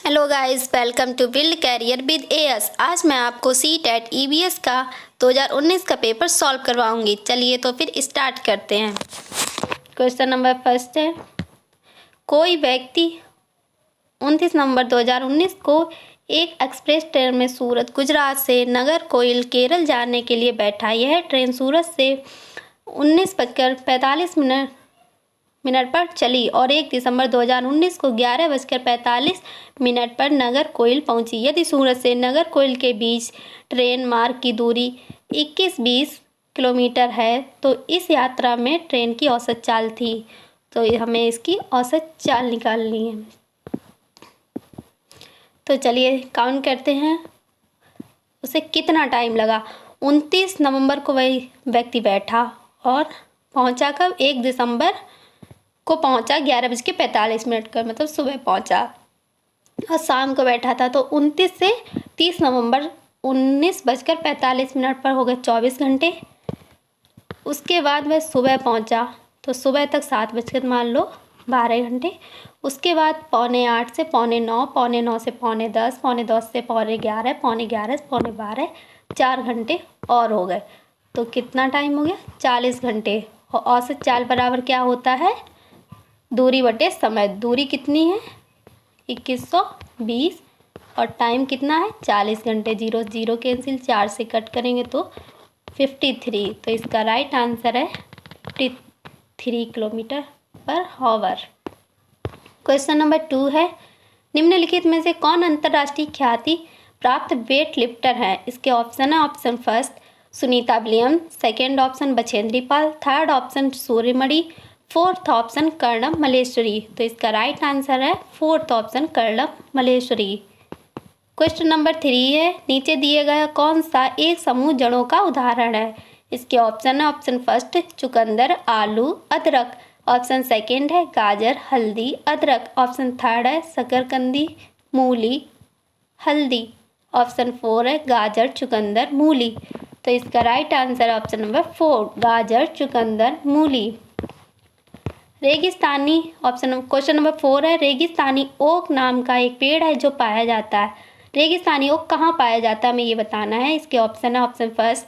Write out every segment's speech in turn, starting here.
Hello guys, welcome to build career with us. आज मैं आपको सीटेट ईबीएस का 2019 का पेपर सॉल्व करवाऊंगी। चलिए तो फिर स्टार्ट करते हैं। क्वेश्चन नंबर फर्स्ट है, कोई व्यक्ति 29 नवंबर 2019 को एक एक्सप्रेस ट्रेन में सूरत गुजरात से नागरकोइल केरल जाने के लिए बैठा। यह ट्रेन सूरत से 19:45 पर चली और 1 दिसंबर 2019 को 11:45 पर नागरकोइल पहुंची। यदि सूरत से नागरकोइल के बीच ट्रेन मार्ग की दूरी 21-20 किलोमीटर है तो इस यात्रा में ट्रेन की औसत चाल थी। तो हमें इसकी औसत चाल निकालनी है। तो चलिए काउंट करते हैं, उसे कितना टाइम लगा। 29 नवंबर को वही व्यक्ति बैठा और पहुंचा कब? 1 दिसंबर को पहुंचा 11:45 का, मतलब सुबह पहुंचा और शाम को बैठा था। तो 29 से 30 नवंबर 19:45 पर हो गए 24 घंटे। उसके बाद वह सुबह पहुंचा तो सुबह तक 7 बजकर मान लो 12 घंटे। उसके बाद 7:45 से 9:15, 9:15 से 10:15, 10:15 से 11:15, 11:15 से 12:15, 4 घंटे और हो गए। तो कितना टाइम हो गया? 40 घंटे। और औसत चाल बराबर क्या होता है? दूरी बटे समय। दूरी कितनी है? 2120 और टाइम कितना है? 40 घंटे। 0 0 कैंसिल, 4 से कट करेंगे तो 53। तो इसका राइट आंसर है 53 kilometre per hour. Question number 2 है, निम्नलिखित में से कौन अंतर्राष्ट्रीय ख्याति प्राप्त वेट लिफ्टर है? इसके ऑप्शन है, option first Sunita Williams, second option Bachendri Pal, third option Suryamani, fourth option Karnam Malleswari. तो इसका राइट आंसर है fourth option Karnam Malleswari. Question number 3 है, नीचे दिए गया कौन सा एक समूह जड़ों का उदाहरण है? इसके ऑप्शन है, ऑप्शन फर्स्ट चुकंदर, आलू, अदरक, ऑप्शन सेकेंड है गाजर, हल्दी, अदरक, ऑप्शन थर्ड है शकरकंदी, मूली, हल्दी, ऑप्शन 4 है गाजर, चुकंदर, मूली। तो इसका राइट आंसर है ऑप्शन नंबर 4 गाजर, चुकंदर, मूली। रेगिस्तानी क्वेश्चन नंबर 4 है, रेगिस्तानी ओक नाम का एक पेड़ है जो पाया जाता है। रेगिस्तानी ओक कहाँ पाया जाता है हमें ये बताना है। इसके ऑप्शन है, ऑप्शन फर्स्ट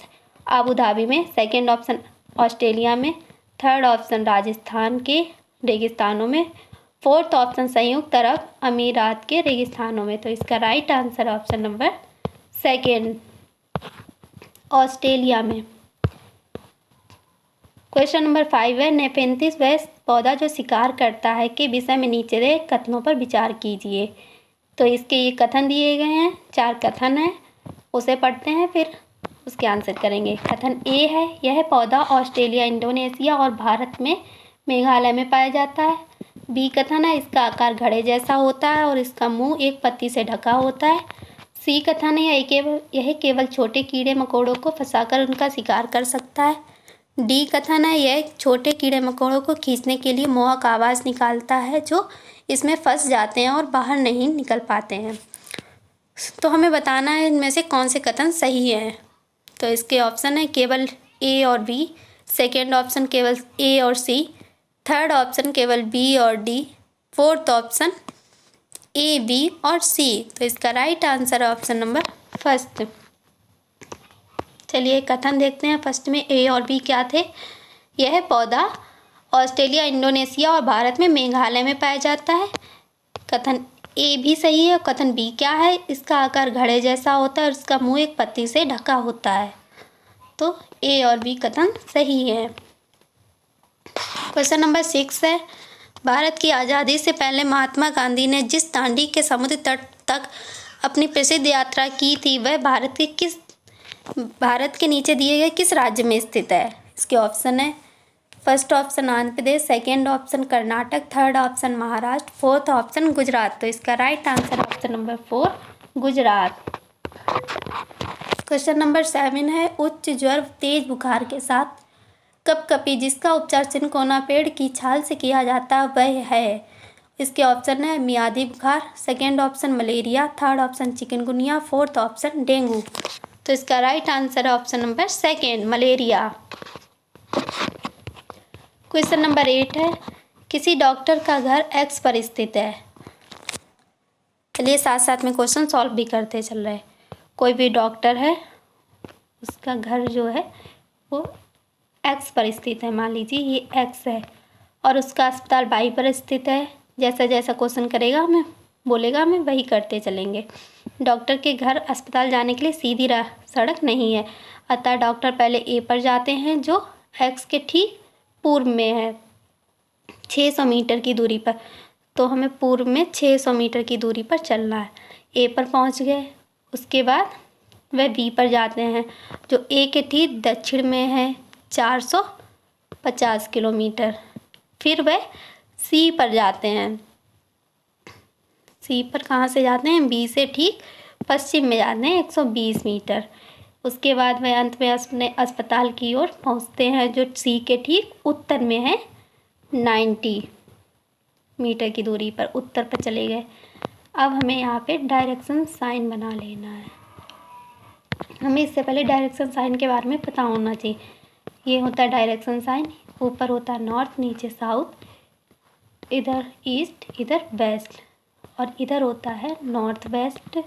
आबू धाबी में, सेकेंड ऑप्शन ऑस्ट्रेलिया में, थर्ड ऑप्शन राजस्थान के रेगिस्तानों में, फोर्थ ऑप्शन संयुक्त अरब अमीरात के रेगिस्तानों में। तो इसका राइट आंसर है ऑप्शन नंबर सेकेंड ऑस्ट्रेलिया में। क्वेश्चन नंबर 5 है, नेपेंथिस वह पौधा जो शिकार करता है के विषय में नीचे दिए कथनों पर विचार कीजिए। तो इसके ये कथन दिए गए हैं, 4 कथन हैं, उसे पढ़ते हैं फिर उसके आंसर करेंगे। कथन ए है, यह पौधा ऑस्ट्रेलिया, इंडोनेशिया और भारत में मेघालय में पाया जाता है। बी कथन है, इसका आकार घड़े जैसा होता है और इसका मुंह एक पत्ती से ढका होता है। सी कथन है, यह केवल छोटे कीड़े मकोड़ों को फंसाकर उनका शिकार कर सकता है। डी कथन है, यह छोटे कीड़े मकोड़ों को खींचने के लिए मोहक आवाज़ निकालता है जो इसमें फंस जाते हैं और बाहर नहीं निकल पाते हैं। तो हमें बताना है इनमें से कौन से कथन सही हैं। तो इसके ऑप्शन है केवल ए और बी, सेकेंड ऑप्शन केवल ए और सी, थर्ड ऑप्शन केवल बी और D, fourth option A, B और सी। तो इसका राइट आंसर है ऑप्शन नंबर फर्स्ट। चलिए कथन देखते हैं। फर्स्ट में ए और बी क्या थे? यह पौधा ऑस्ट्रेलिया, इंडोनेशिया और भारत में मेघालय में पाया जाता है। कथन ए भी सही है। कथन बी क्या है? इसका आकार घड़े जैसा होता है और इसका मुंह एक पत्ती से ढका होता है। तो ए और बी कथन सही है। क्वेश्चन नंबर 6 है, भारत की आज़ादी से पहले महात्मा गांधी ने जिस दांडी के समुद्र तट तक अपनी प्रसिद्ध यात्रा की थी वह भारत के नीचे दिए गए किस राज्य में स्थित है? इसके ऑप्शन है, first option Andhra Pradesh, second option Karnataka, third option Maharashtra, fourth option Gujarat. तो इसका right answer option number 4 Gujarat. Question number 7 है, उच्च ज्वर, तेज बुखार के साथ कपकपी जिसका उपचार चिनकोना पेड़ की छाल से किया जाता है वह है। इसके ऑप्शन है मियादी बुखार, second option malaria, third option chikungunya, fourth option dengue. तो इसका राइट आंसर है option number second malaria. Question number 8 है, किसी डॉक्टर का घर एक्स पर स्थित है। चलिए साथ साथ में क्वेश्चन सॉल्व भी करते चल रहे हैं। कोई भी डॉक्टर है, उसका घर जो है वो एक्स पर स्थित है, मान लीजिए ये एक्स है, और उसका अस्पताल वाई पर स्थित है। जैसा जैसा क्वेश्चन करेगा हमें बोलेगा, हमें वही करते चलेंगे। डॉक्टर के घर अस्पताल जाने के लिए सीधी सड़क नहीं है, अतः डॉक्टर पहले ए पर जाते हैं जो एक्स के ठीक पूर्व में है 600 मीटर की दूरी पर। तो हमें पूर्व में 600 मीटर की दूरी पर चलना है। ए पर पहुंच गए, उसके बाद वह बी पर जाते हैं जो ए के ठीक दक्षिण में है 450 किलोमीटर। फिर वह सी पर जाते हैं। सी पर कहाँ से जाते हैं? बी से ठीक पश्चिम में जाते हैं 120 मीटर। उसके बाद वह अंत में अपने अस्पताल की ओर पहुँचते हैं जो सी के ठीक उत्तर में है 90 मीटर की दूरी पर, उत्तर पर चले गए। अब हमें यहाँ पे डायरेक्शन साइन बना लेना है। हमें इससे पहले डायरेक्शन साइन के बारे में पता होना चाहिए। ये होता है डायरेक्शन साइन, ऊपर होता है नॉर्थ, नीचे साउथ, इधर ईस्ट, इधर वेस्ट, और इधर होता है नॉर्थ वेस्ट,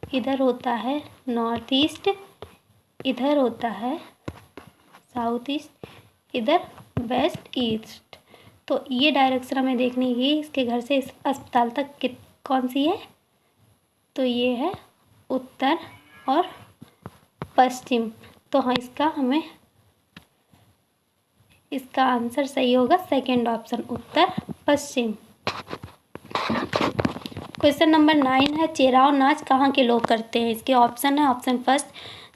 इधर होता है नॉर्थ ईस्ट, इधर होता है साउथ ईस्ट, इधर वेस्ट ईस्ट। तो ये डायरेक्शन हमें देखनी है, इसके घर से इस अस्पताल तक कौन सी है? तो ये है उत्तर और पश्चिम। तो हाँ, इसका आंसर सही होगा सेकंड ऑप्शन, उत्तर पश्चिम। क्वेश्चन नंबर 9 है, चेराव नाच कहाँ के लोग करते हैं? इसके ऑप्शन है, option first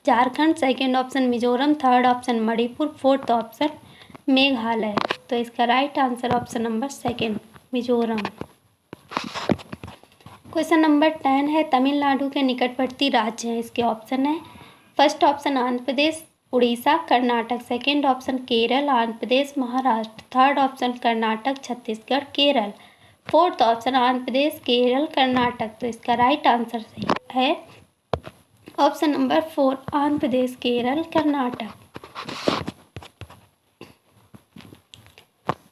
Jharkhand, second option Mizoram, third option Manipur, fourth option Meghalaya. तो इसका right answer option number second, Mizoram. Question number 10 है, तमिलनाडु के निकटवर्ती राज्य हैं। इसके ऑप्शन है, first option Andhra Pradesh, Orissa, Karnataka, second option Kerala, Andhra Pradesh, Maharashtra, third option Karnataka, Chhattisgarh, Kerala, fourth option Andhra Pradesh, Kerala, Karnataka. तो इसका राइट आंसर सही है option number 4, Andhra Pradesh, Kerala, Karnataka.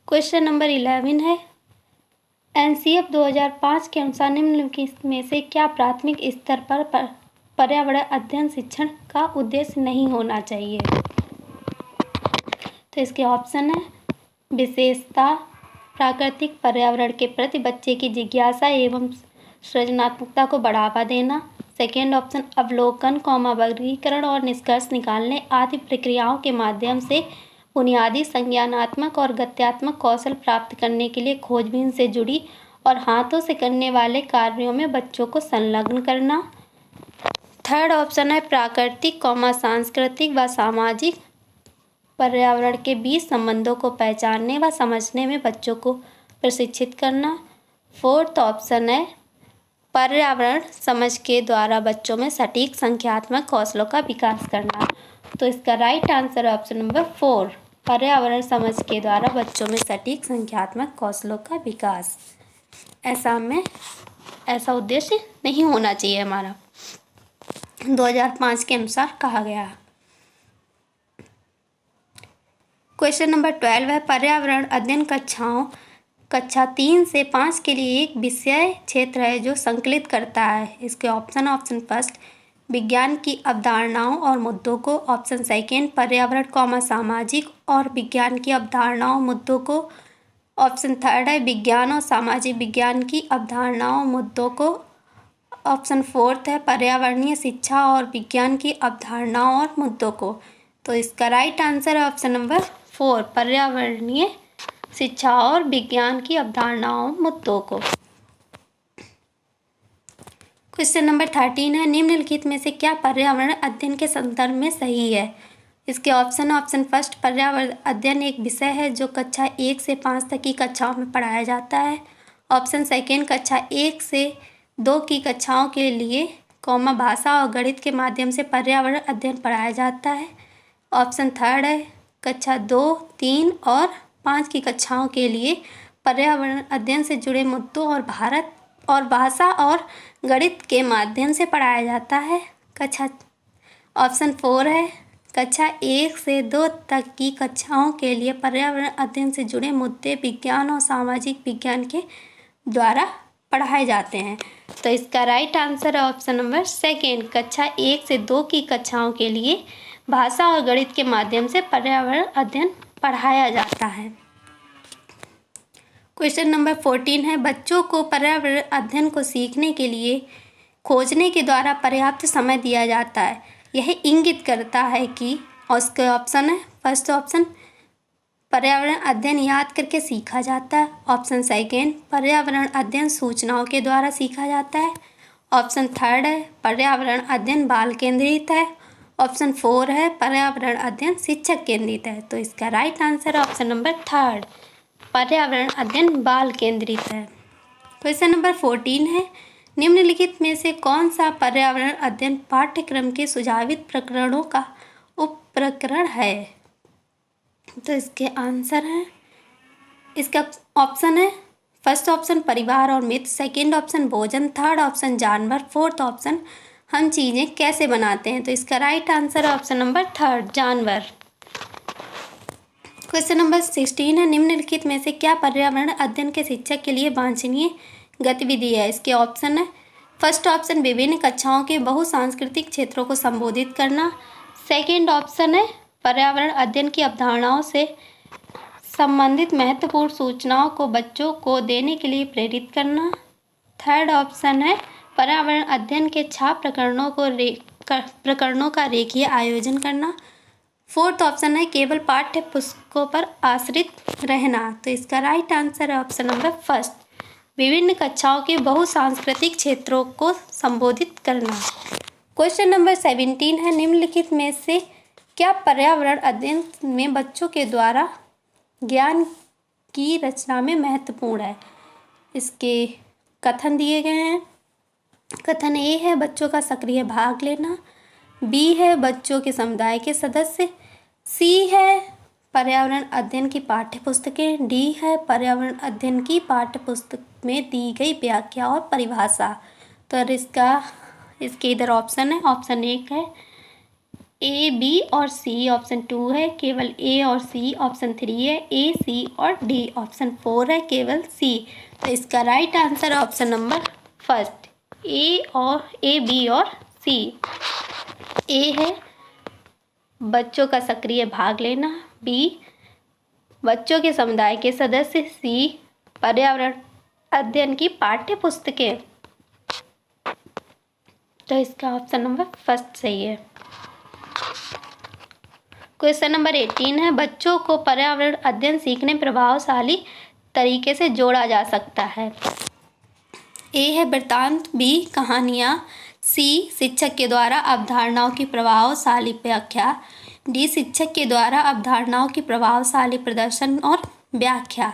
Question number 11 है, एनसीएफ 2005 के अनुसार निम्नलिखित में से क्या प्राथमिक स्तर पर पर्यावरण अध्ययन शिक्षण का उद्देश्य नहीं होना चाहिए? तो इसके ऑप्शन है, विशेषता प्राकृतिक पर्यावरण के प्रति बच्चे की जिज्ञासा एवं सृजनात्मकता को बढ़ावा देना, सेकेंड ऑप्शन अवलोकन, वर्गीकरण और निष्कर्ष निकालने आदि प्रक्रियाओं के माध्यम से बुनियादी संज्ञानात्मक और गत्यात्मक कौशल प्राप्त करने के लिए खोजबीन से जुड़ी और हाथों से करने वाले कार्यों में बच्चों को संलग्न करना, थर्ड ऑप्शन है प्राकृतिक, सांस्कृतिक व सामाजिक पर्यावरण के बीच संबंधों को पहचानने व समझने में बच्चों को प्रशिक्षित करना, फोर्थ ऑप्शन है पर्यावरण समझ के द्वारा बच्चों में सटीक संख्यात्मक कौशलों का विकास करना। तो इसका राइट आंसर है ऑप्शन नंबर 4, पर्यावरण समझ के द्वारा बच्चों में सटीक संख्यात्मक कौशलों का विकास। ऐसा उद्देश्य नहीं होना चाहिए हमारा, 2005 के अनुसार कहा गया। क्वेश्चन नंबर 12 है, पर्यावरण अध्ययन कक्षा 3 से 5 के लिए एक विषय क्षेत्र है जो संकलित करता है। इसके ऑप्शन फर्स्ट विज्ञान की अवधारणाओं और मुद्दों को, ऑप्शन सेकेंड पर्यावरण सामाजिक और विज्ञान की अवधारणाओं मुद्दों को, ऑप्शन थर्ड है विज्ञान और सामाजिक विज्ञान की अवधारणाओं मुद्दों को, ऑप्शन फोर्थ है पर्यावरणीय शिक्षा और विज्ञान की अवधारणाओं और मुद्दों को। तो इसका राइट आंसर है ऑप्शन नंबर 4, पर्यावरणीय शिक्षा और विज्ञान की अवधारणाओं मुद्दों को। क्वेश्चन नंबर 13 है, निम्नलिखित में से क्या पर्यावरण अध्ययन के संदर्भ में सही है? इसके ऑप्शन फर्स्ट पर्यावरण अध्ययन एक विषय है जो कक्षा 1 से 5 तक की कक्षाओं में पढ़ाया जाता है, ऑप्शन सेकेंड कक्षा 1 से 2 की कक्षाओं के लिए भाषा और गणित के माध्यम से पर्यावरण अध्ययन पढ़ाया जाता है, ऑप्शन थर्ड है कक्षा 2, 3 और 5 की कक्षाओं के लिए पर्यावरण अध्ययन से जुड़े मुद्दों और भाषा और गणित के माध्यम से पढ़ाया जाता है। ऑप्शन 4 है कक्षा 1 से 2 तक की कक्षाओं के लिए पर्यावरण अध्ययन से जुड़े मुद्दे विज्ञान और सामाजिक विज्ञान के द्वारा पढ़ाए जाते हैं। तो इसका राइट आंसर है ऑप्शन नंबर सेकेंड। कक्षा 1 से 2 की कक्षाओं के लिए भाषा और गणित के माध्यम से पर्यावरण अध्ययन पढ़ाया जाता है। क्वेश्चन नंबर 14 है, बच्चों को पर्यावरण अध्ययन को सीखने के लिए खोजने के द्वारा पर्याप्त समय दिया जाता है। यह इंगित करता है कि, और उसके ऑप्शन है, फर्स्ट ऑप्शन पर्यावरण अध्ययन याद करके सीखा जाता है। ऑप्शन सेकेंड पर्यावरण अध्ययन सूचनाओं के द्वारा सीखा जाता है। ऑप्शन थर्ड है पर्यावरण अध्ययन बाल केंद्रित है। ऑप्शन 4 है पर्यावरण अध्ययन शिक्षक केंद्रित है। तो इसका राइट आंसर है ऑप्शन नंबर थर्ड, पर्यावरण अध्ययन बाल केंद्रित है। क्वेश्चन नंबर 14 है, निम्नलिखित में से कौन सा पर्यावरण अध्ययन पाठ्यक्रम के सुझावित प्रकरणों का उपप्रकरण है? तो इसके आंसर हैं, इसका ऑप्शन है, फर्स्ट ऑप्शन परिवार और मित्र, सेकंड ऑप्शन भोजन, थर्ड ऑप्शन जानवर, फोर्थ ऑप्शन हम चीज़ें कैसे बनाते हैं। तो इसका राइट आंसर है ऑप्शन नंबर थर्ड, जानवर। क्वेश्चन नंबर 16 है, निम्नलिखित में से क्या पर्यावरण अध्ययन के शिक्षक के लिए वांछनीय गतिविधि है? इसके ऑप्शन है, फर्स्ट ऑप्शन विभिन्न कक्षाओं के बहुसांस्कृतिक क्षेत्रों को संबोधित करना, सेकंड ऑप्शन है पर्यावरण अध्ययन की अवधारणाओं से संबंधित महत्वपूर्ण सूचनाओं को बच्चों को देने के लिए प्रेरित करना, थर्ड ऑप्शन है पर्यावरण अध्ययन के छाप प्रकरणों का रेखीय आयोजन करना, फोर्थ ऑप्शन है केवल पाठ्य पुस्तकों पर आश्रित रहना। तो इसका राइट आंसर है ऑप्शन नंबर फर्स्ट, विभिन्न कक्षाओं के बहुसांस्कृतिक क्षेत्रों को संबोधित करना। क्वेश्चन नंबर 17 है, निम्नलिखित में से क्या पर्यावरण अध्ययन में बच्चों के द्वारा ज्ञान की रचना में महत्वपूर्ण है? इसके कथन दिए गए हैं। कथन ए है बच्चों का सक्रिय भाग लेना, बी है बच्चों के समुदाय के सदस्य, सी है पर्यावरण अध्ययन की पाठ्य पुस्तकें, डी है पर्यावरण अध्ययन की पाठ्य पुस्तक में दी गई व्याख्या और परिभाषा। तो इसके इधर ऑप्शन है, ऑप्शन 1 है ए, बी और सी, ऑप्शन 2 है केवल ए और सी, ऑप्शन 3 है ए, सी और डी, ऑप्शन 4 है केवल सी। तो इसका right answer option number first, A, B और सी। ए है बच्चों का सक्रिय भाग लेना, बी बच्चों के समुदाय के सदस्य, सी पर्यावरण अध्ययन की पाठ्य पुस्तकें। तो इसका ऑप्शन नंबर फर्स्ट सही है। क्वेश्चन नंबर 18 है, बच्चों को पर्यावरण अध्ययन सीखने प्रभावशाली तरीके से जोड़ा जा सकता है। ए है वृत्तांत, बी कहानियाँ, सी शिक्षक के द्वारा अवधारणाओं की प्रभावशाली व्याख्या, डी शिक्षक के द्वारा अवधारणाओं की प्रभावशाली प्रदर्शन और व्याख्या।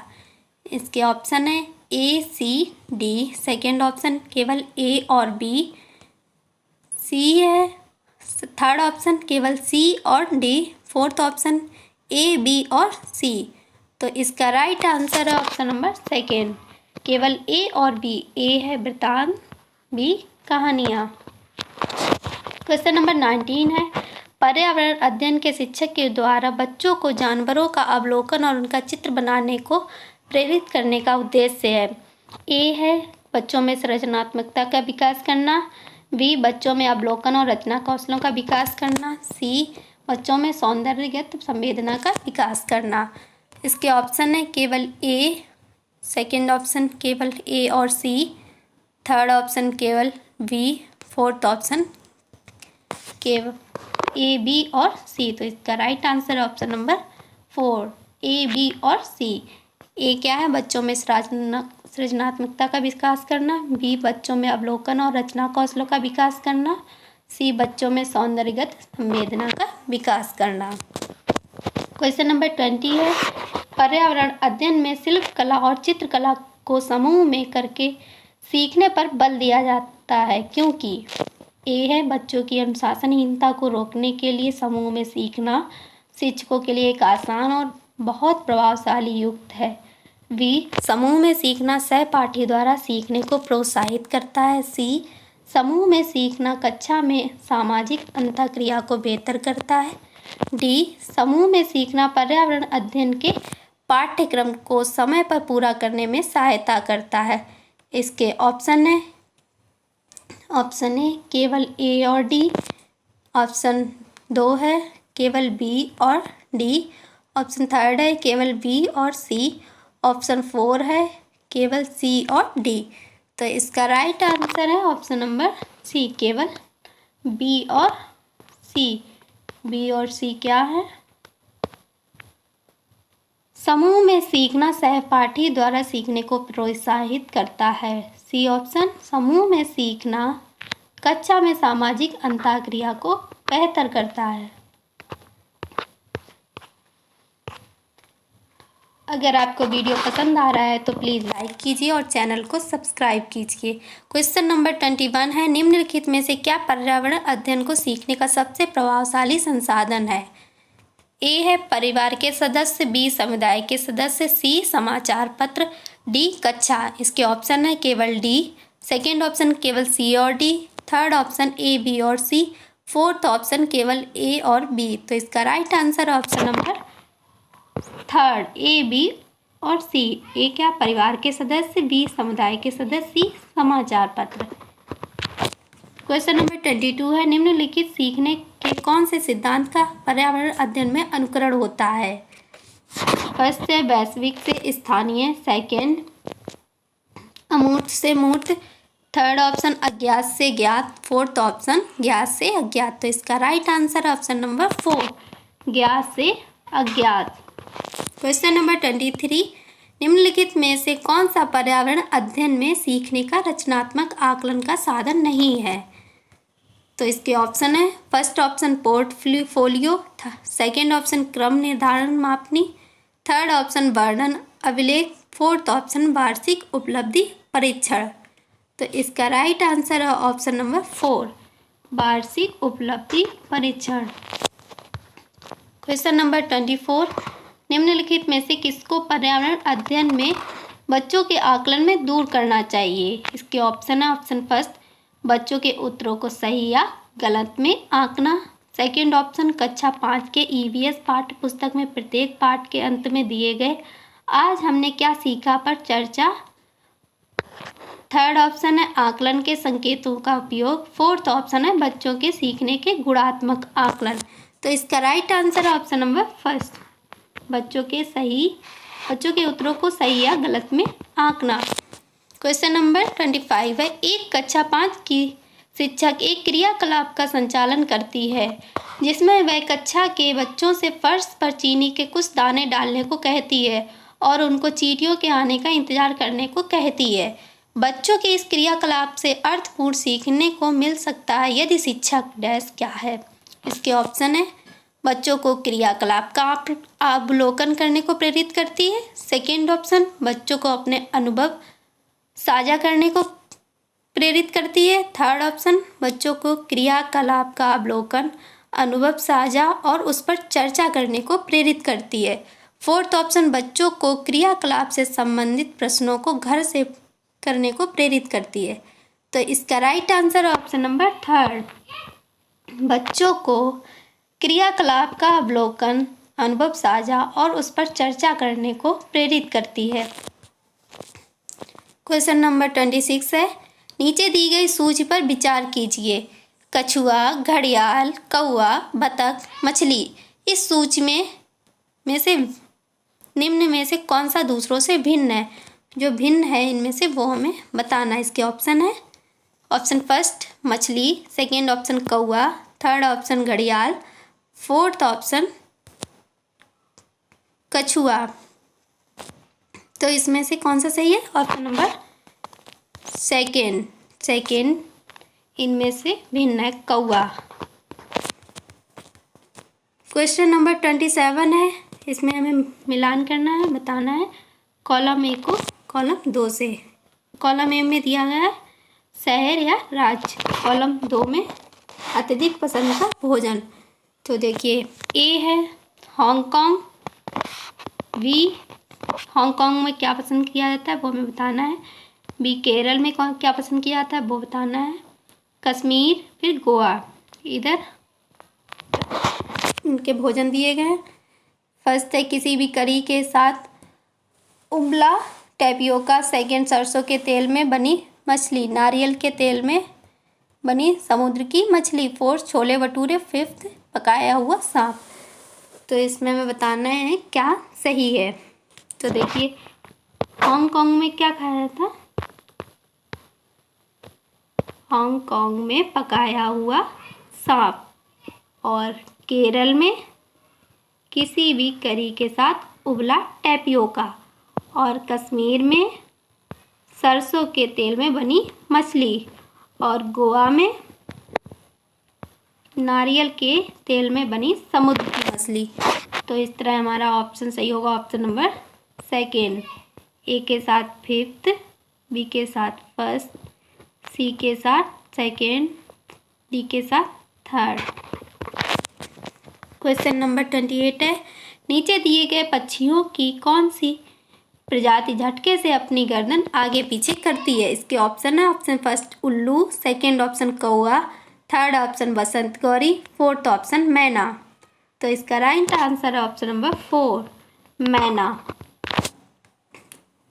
इसके ऑप्शन है ए, सी, डी, सेकेंड ऑप्शन केवल ए और बी, सी है थर्ड ऑप्शन केवल सी और D, fourth option A, B और सी। तो इसका राइट आंसर है ऑप्शन नंबर सेकेंड, केवल ए और बी। ए है वृत्तांत, बी कहानियाँ। क्वेश्चन नंबर 19 है, पर्यावरण अध्ययन के शिक्षक के द्वारा बच्चों को जानवरों का अवलोकन और उनका चित्र बनाने को प्रेरित करने का उद्देश्य है। ए है बच्चों में सृजनात्मकता का विकास करना, बी बच्चों में अवलोकन और रचना कौशलों का विकास करना, सी बच्चों में सौंदर्यगत संवेदना का विकास करना। इसके ऑप्शन है केवल ए, सेकंड ऑप्शन केवल ए और सी, थर्ड ऑप्शन केवल बी, फोर्थ ऑप्शन केवल ए, बी और सी। तो इसका राइट आंसर ऑप्शन नंबर 4, ए, बी और सी। ए क्या है बच्चों में सृजनात्मकता का विकास करना, बी बच्चों में अवलोकन और रचना कौशलों का विकास करना, सी बच्चों में सौंदर्यगत संवेदना का विकास करना। क्वेश्चन नंबर 20 है, पर्यावरण अध्ययन में शिल्प कला और चित्रकला को समूह में करके सीखने पर बल दिया जाता है क्योंकि ए है बच्चों की अनुशासनहीनता को रोकने के लिए समूह में सीखना शिक्षकों के लिए एक आसान और बहुत प्रभावशाली युक्त है, बी समूह में सीखना सहपाठी द्वारा सीखने को प्रोत्साहित करता है, सी समूह में सीखना कक्षा में सामाजिक अंतःक्रिया को बेहतर करता है, डी समूह में सीखना पर्यावरण अध्ययन के पाठ्यक्रम को समय पर पूरा करने में सहायता करता है। इसके ऑप्शन है ऑप्शन ए केवल ए और डी। ऑप्शन 2 है केवल बी और डी। ऑप्शन 3 है केवल बी और सी। ऑप्शन 4 है केवल सी और डी। तो इसका राइट आंसर है ऑप्शन नंबर सी, केवल बी और सी। बी और सी क्या है? समूह में सीखना सहपाठी द्वारा सीखने को प्रोत्साहित करता है। C option. समूह में सीखना कक्षा में सामाजिक अंतःक्रिया को बेहतर करता है। अगर आपको वीडियो पसंद आ रहा है तो प्लीज़ लाइक कीजिए और चैनल को सब्सक्राइब कीजिए। क्वेश्चन नंबर 21 है, निम्नलिखित में से क्या पर्यावरण अध्ययन को सीखने का सबसे प्रभावशाली संसाधन है? ए है परिवार के सदस्य, बी समुदाय के सदस्य, सी समाचार पत्र, डी कक्षा। इसके ऑप्शन है केवल डी। सेकेंड ऑप्शन केवल सी और D. Third option A, B और सी। फोर्थ ऑप्शन केवल ए और बी। तो इसका right answer option number third, A, B और सी। ए क्या? परिवार के सदस्य, बी समुदाय के सदस्य, सी समाचार पत्र। क्वेश्चन नंबर 22 है, निम्नलिखित सीखने के कौन से सिद्धांत का पर्यावरण अध्ययन में अनुकरण होता है? फर्स्ट है वैश्विक से स्थानीय, सेकेंड अमूर्त से मूर्त, थर्ड ऑप्शन अज्ञात से ज्ञात, फोर्थ ऑप्शन ज्ञात से अज्ञात। तो इसका राइट आंसर ऑप्शन नंबर 4, ज्ञात से अज्ञात। क्वेश्चन नंबर 23, निम्नलिखित में से कौन सा पर्यावरण अध्ययन में सीखने का रचनात्मक आकलन का साधन नहीं है? तो इसके ऑप्शन है first option portfolio, second option क्रम निर्धारण मापनी, थर्ड ऑप्शन वर्णन अभिलेख, फोर्थ ऑप्शन वार्षिक उपलब्धि परीक्षण। तो इसका राइट आंसर है ऑप्शन नंबर 4, वार्षिक उपलब्धि परीक्षण। क्वेश्चन नंबर 24, निम्नलिखित में से किसको पर्यावरण अध्ययन में बच्चों के आकलन में दूर करना चाहिए? इसके ऑप्शन है ऑप्शन फर्स्ट बच्चों के उत्तरों को सही या गलत में आंकना, सेकेंड ऑप्शन कक्षा 5 के ईवीएस पाठ्य पुस्तक में प्रत्येक पाठ के अंत में दिए गए आज हमने क्या सीखा पर चर्चा, थर्ड ऑप्शन है आकलन के संकेतों का उपयोग, फोर्थ ऑप्शन है बच्चों के सीखने के गुणात्मक आकलन। तो इसका राइट आंसर है ऑप्शन नंबर फर्स्ट, बच्चों के उत्तरों को सही या गलत में आंकना। क्वेश्चन नंबर 25 है, एक कक्षा 5 की शिक्षक एक क्रियाकलाप का संचालन करती है जिसमें वह कक्षा के बच्चों से फर्श पर चीनी के कुछ दाने डालने को कहती है और उनको चींटियों के आने का इंतजार करने को कहती है। बच्चों के इस क्रियाकलाप से अर्थपूर्ण सीखने को मिल सकता है यदि शिक्षक डैश क्या है? इसके ऑप्शन है बच्चों को क्रियाकलाप का अवलोकन करने को प्रेरित करती है, सेकेंड ऑप्शन बच्चों को अपने अनुभव साझा करने को प्रेरित करती है, थर्ड ऑप्शन बच्चों को क्रियाकलाप का अवलोकन अनुभव साझा और उस पर चर्चा करने को प्रेरित करती है, फोर्थ ऑप्शन बच्चों को क्रियाकलाप से संबंधित प्रश्नों को घर से करने को प्रेरित करती है। तो इसका right answer option number third, बच्चों को क्रियाकलाप का अवलोकन अनुभव साझा और उस पर चर्चा करने को प्रेरित करती है। क्वेश्चन नंबर 26 है, नीचे दी गई सूची पर विचार कीजिए। कछुआ, घड़ियाल, कौवा, बतख, मछली। इस सूची में से निम्न में से कौन सा दूसरों से भिन्न है? जो भिन्न है इनमें से वो हमें बताना है। इसके ऑप्शन है ऑप्शन फर्स्ट मछली, सेकेंड ऑप्शन कौवा, थर्ड ऑप्शन घड़ियाल, फोर्थ ऑप्शन कछुआ। तो इसमें से कौन सा सही है? ऑप्शन नंबर सेकेंड इनमें से भिन्न है कौवा। क्वेश्चन नंबर 27 है, इसमें हमें मिलान करना है, बताना है कॉलम ए को कॉलम 2 से। कॉलम ए में दिया गया है शहर या राज्य, कॉलम 2 में अत्यधिक पसंद का भोजन। तो देखिए ए है हांगकांग, बी हांगकांग में क्या पसंद किया जाता है वो हमें बताना है, बी केरल में क्या पसंद किया जाता है वो बताना है, कश्मीर, फिर गोवा। इधर इनके भोजन दिए गए हैं। फर्स्ट है किसी भी करी के साथ उबला टैपियोका, सेकेंड सरसों के तेल में बनी मछली, नारियल के तेल में बनी समुद्र की मछली। 4 छोले भटूरे। 5 पकाया हुआ सांप। तो इसमें हमें बताना है क्या सही है। तो देखिए, हांगकांग में क्या खाया था? हांगकांग में पकाया हुआ सांप। और केरल में किसी भी करी के साथ उबला टैपियोका। और कश्मीर में सरसों के तेल में बनी मछली। और गोवा में नारियल के तेल में बनी समुद्र की मछली। तो इस तरह हमारा ऑप्शन सही होगा, ऑप्शन नंबर सेकेंड। ए के साथ 5th, बी के साथ 1st, सी के साथ 2nd, डी के साथ 3rd। क्वेश्चन नंबर 28 है, नीचे दिए गए पक्षियों की कौन सी प्रजाति झटके से अपनी गर्दन आगे पीछे करती है? इसके ऑप्शन है, ऑप्शन फर्स्ट उल्लू, सेकंड ऑप्शन कौआ, थर्ड ऑप्शन बसंत गौरी, फोर्थ ऑप्शन मैना। तो इसका राइट आंसर है ऑप्शन नंबर 4 मैना।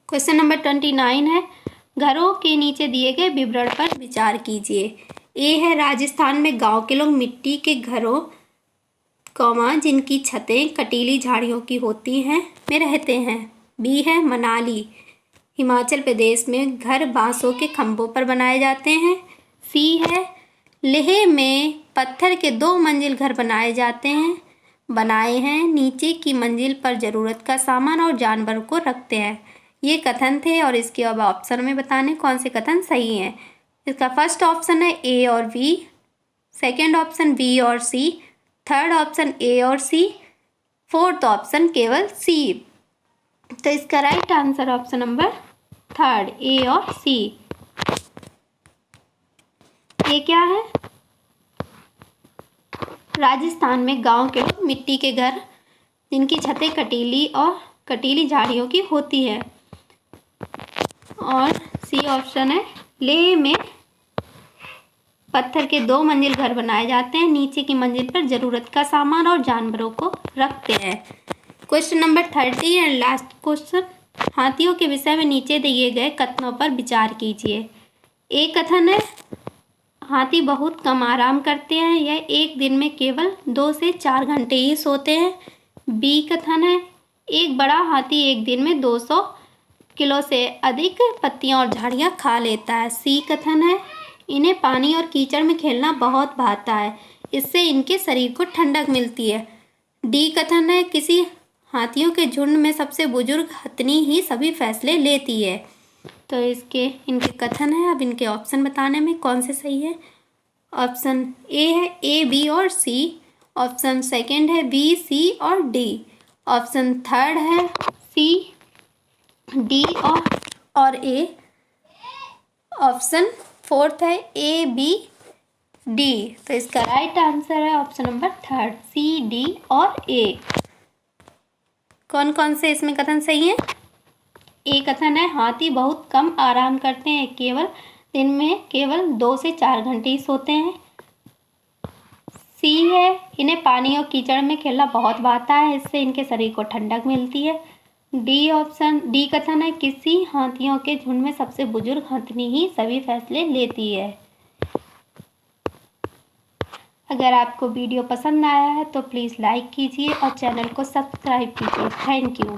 क्वेश्चन नंबर 29 है, घरों के नीचे दिए गए विवरण पर विचार कीजिए। ए है, राजस्थान में गांव के लोग मिट्टी के घरों जिनकी छतें कटीली झाड़ियों की होती हैं में रहते हैं। बी है, मनाली हिमाचल प्रदेश में घर बांसों के खंभों पर बनाए जाते हैं। सी है, लेह में पत्थर के 2 मंजिल घर बनाए हैं नीचे की मंजिल पर जरूरत का सामान और जानवरों को रखते हैं। ये कथन थे और इसके अब ऑप्शन में बताने कौन से कथन सही हैं। इसका फर्स्ट ऑप्शन है ए और बी, सेकेंड ऑप्शन बी और सी, थर्ड ऑप्शन ए और सी, फोर्थ ऑप्शन केवल सी। तो इसका right answer option number 3rd ए और सी। ये क्या है? राजस्थान में गांव के लोग मिट्टी के घर जिनकी छतें कटीली झाड़ियों की होती है। और सी ऑप्शन है, लेह में पत्थर के 2 मंजिल घर बनाए जाते हैं नीचे की मंजिल पर जरूरत का सामान और जानवरों को रखते हैं। Question number 30 and last question, हाथियों के विषय में नीचे दिए गए कथनों पर विचार कीजिए। एक कथन है, हाथी बहुत कम आराम करते हैं, यह एक दिन में केवल 2 से 4 घंटे ही सोते हैं। बी कथन है, एक बड़ा हाथी एक दिन में 200 किलो से अधिक पत्तियां और झाड़ियां खा लेता है। सी कथन है, इन्हें पानी और कीचड़ में खेलना बहुत भाता है, इससे इनके शरीर को ठंडक मिलती है। डी कथन है, किसी हाथियों के झुंड में सबसे बुजुर्ग हथनी ही सभी फैसले लेती है। तो इनके कथन है, अब इनके ऑप्शन बताने में कौन से सही है। ऑप्शन ए है, ए बी और सी। ऑप्शन सेकंड है बी सी और डी। ऑप्शन थर्ड है सी डी और ए। ऑप्शन फोर्थ है ए बी डी। तो इसका राइट आंसर है option number 3rd C D और ए। कौन कौन से इसमें कथन सही है? ए कथन है, हाथी बहुत कम आराम करते हैं, दिन में केवल 2 से 4 घंटे ही सोते हैं। सी है, इन्हें पानी और कीचड़ में खेलना बहुत भाता है, इससे इनके शरीर को ठंडक मिलती है। डी कथन है, किसी हाथियों के झुंड में सबसे बुजुर्ग हथनी ही सभी फैसले लेती है। अगर आपको वीडियो पसंद आया है तो प्लीज़ लाइक कीजिए और चैनल को सब्सक्राइब कीजिए। Thank you.